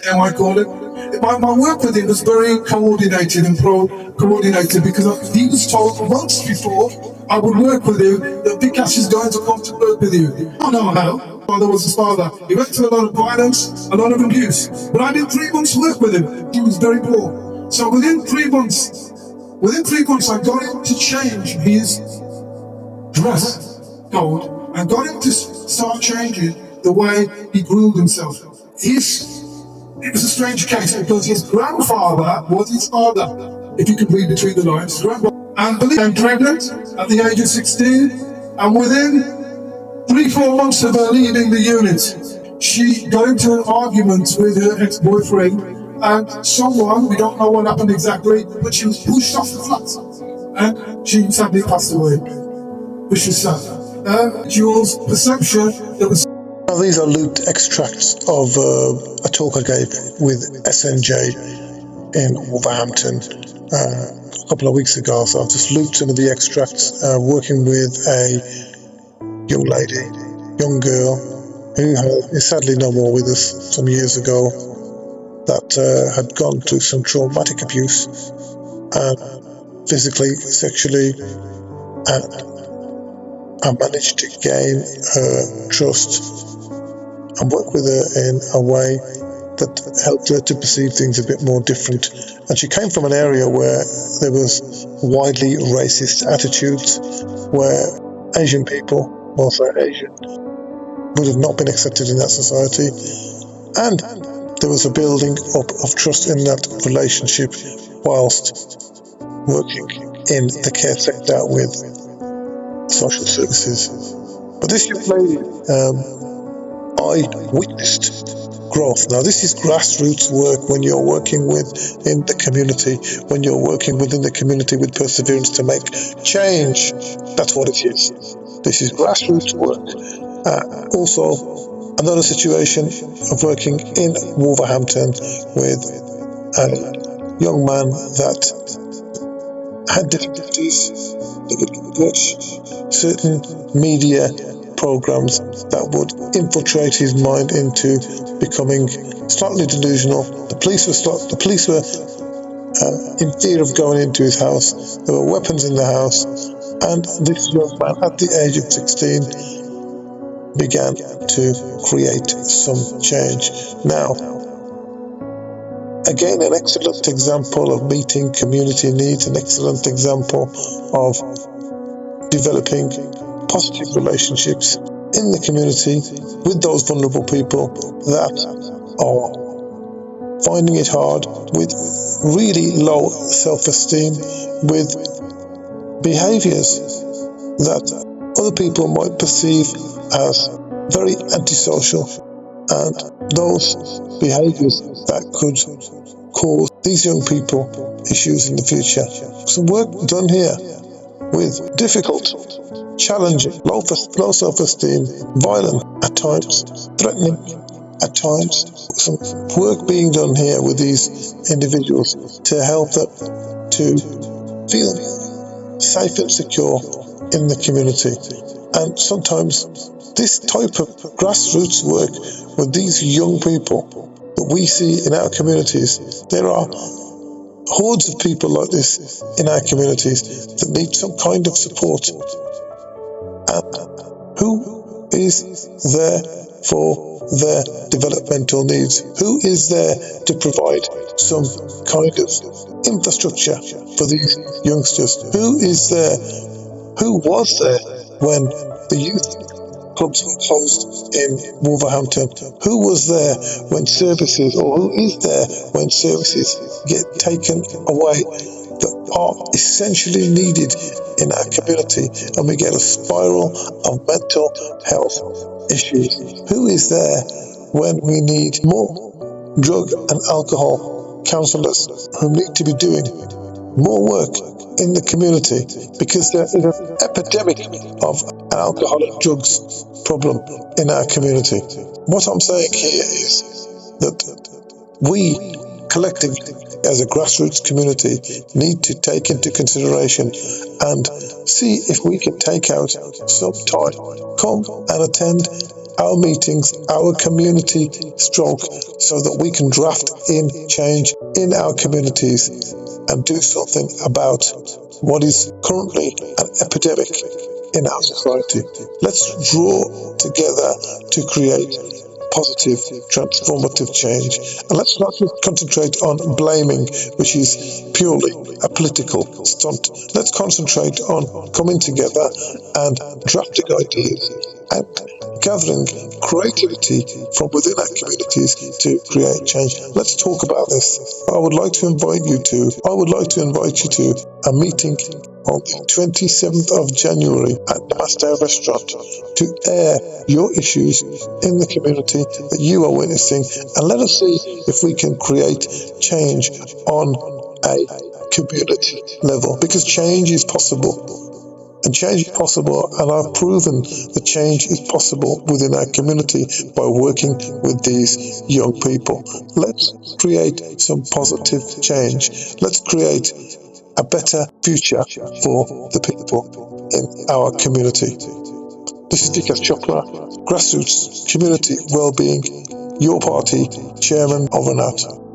I call it. My work with him was very coordinated and coordinated because he was told months before I would work with him that Vikas is going to come to work with you. I don't know how. Father was his father. He went through a lot of violence, a lot of abuse. But I did 3 months work with him. He was very poor. So within 3 months, I got him to change his dress code and got him to start changing the way he groomed himself. It was a strange case because his grandfather was his father, if you can read between the lines. And became pregnant at the age of 16, and within 3-4 months of her leaving the unit, she got into an argument with her ex-boyfriend, and someone, we don't know what happened exactly, but she was pushed off the flat, and she sadly passed away, which is sad. Jules' perception, there was... Now, these are looped extracts of a talk I gave with SNJ in Wolverhampton a couple of weeks ago. So I've just looped some of the extracts, working with a young lady, young girl, who is sadly no more with us some years ago, that had gone through some traumatic abuse, physically, sexually, and I managed to gain her trust and work with her in a way that helped her to perceive things a bit more different. And she came from an area where there was widely racist attitudes, where Asian people, also Asian, would have not been accepted in that society. And there was a building up of trust in that relationship whilst working in the care sector with social services. But this young lady, I witnessed growth. Now, this is grassroots work when you're working in the community, when you're working within the community with perseverance to make change. That's what it is. This is grassroots work. Also, another situation of working in Wolverhampton with a young man that had difficulties. They would watch certain media programs that would infiltrate his mind into becoming slightly delusional. The police were in fear of going into his house. There were weapons in the house, and this young man at the age of 16 began to create some change. Now, again, an excellent example of meeting community needs, an excellent example of developing positive relationships in the community with those vulnerable people that are finding it hard, with really low self-esteem, with behaviours that other people might perceive as very antisocial, and those behaviours that could cause these young people issues in the future. Some work done here with difficult, challenging, low self-esteem, violent at times, threatening at times. Some work being done here with these individuals to help them to feel safe and secure in the community. And sometimes this type of grassroots work with these young people that we see in our communities, there are hordes of people like this in our communities that need some kind of support. And who is there for their developmental needs? Who is there to provide some kind of infrastructure for these youngsters? Who is there? Who was there when the youth clubs were closed in Wolverhampton? Who was there when services, or who is there when services get taken away that are essentially needed in our community, and we get a spiral of mental health issues? Who is there when we need more drug and alcohol counsellors who need to be doing more work in the community, because there is an epidemic of alcoholic drugs problem in our community? What I'm saying here is that we collectively, as a grassroots community, need to take into consideration and see if we can take out some time, come and attend our meetings, our community stroke, so that we can draft in change in our communities and do something about what is currently an epidemic in our society. Let's draw together to create positive, transformative change. And let's not just concentrate on blaming, which is purely a political stunt. Let's concentrate on coming together and drafting ideas and gathering creativity from within our communities to create change. Let's talk about this. I would like to invite you to a meeting on the 27th of January at the Master Restaurant to air your issues in the community that you are witnessing, and let us see if we can create change on a community level, because change is possible. And change is possible, and I've proven that change is possible within our community by working with these young people. Let's create some positive change. Let's create a better future for the people in our community. This is Vikas Chopra, Grassroots Community Wellbeing, your party chairman of ANAT.